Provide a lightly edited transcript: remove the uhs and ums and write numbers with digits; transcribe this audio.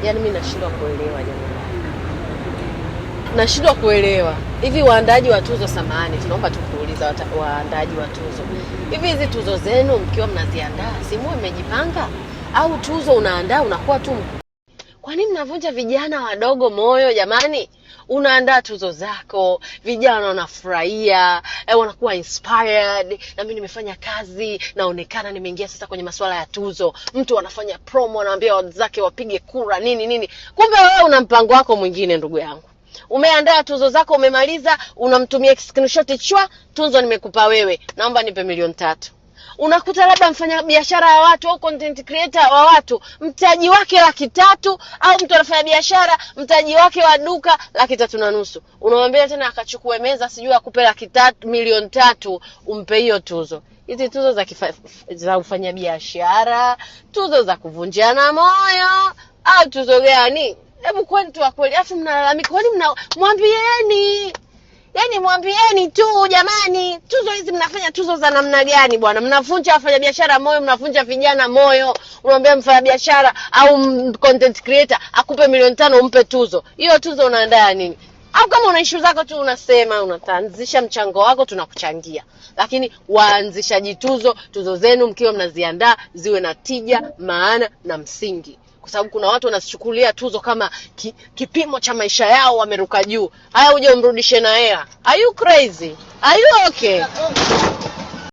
Yaani mimi nashindwa kuelewa jamani. Nashindwa kuelewa. Hivi waandaaji wa tuzo, samahani, tunaomba tu kuuliza waandaaji wa tuzo. Hivi hizi tuzo zenu mkiwa mnaziandaa, si muwe mmejipanga? Au tuzo unaandaa unakuwa tu? Kwa nini mnavunja vijana wadogo moyo jamani? Unaandaa tuzo zako, vijana wanafurahia, wanakuwa inspired. Na mimi nimefanya kazi, naonekana nimeingia sasa kwenye masuala ya tuzo. Mtu anafanya promo, anaambia watu zake wapige kura nini. Kumbe wewe una mpango wako mwingine ndugu yangu. Umeandaa tuzo zako, umemaliza, unamtumia screenshot, chwa, tuzo nimekupa wewe, naomba nipe 3,000,000. Unakuta labda mfanya biashara ya watu au content creator wa watu mtaji wake 300,000, au mtu anafanya biashara mtaji wake wa duka 3,500,000. Unamwambia tena akachukue meza sijui akupe 3,000,000 umpe hiyo tuzo. Hizi tuzo za kufanya biashara, tuzo za kuvunjiana moyo, au tuzo gani? Hebu kwani tu kweli afu mnalalamika, kwani mwambieni. Yaani mwambieni tu jamani, tuzo hizi mnafanya tuzo za namna gani bwana? Mnavunja wafanya biashara moyo, mnavunja vijana moyo. Unamwambia mfanya biashara au content creator akupe 5,000,000 umpe tuzo. Hiyo tuzo unaandaa nini? Au kama una issue zako tu unasema unaanzisha mchango wako tunakuchangia. Lakini waanzishaji tuzo zenu mkiwa mnaziandaa ziwe na tija, maana na msingi. Kwa sababu kuna watu wanachukulia tuzo kama kipimo cha maisha yao, wameruka juu. Haya uje umrudishe na hela. Are you crazy? Are you okay?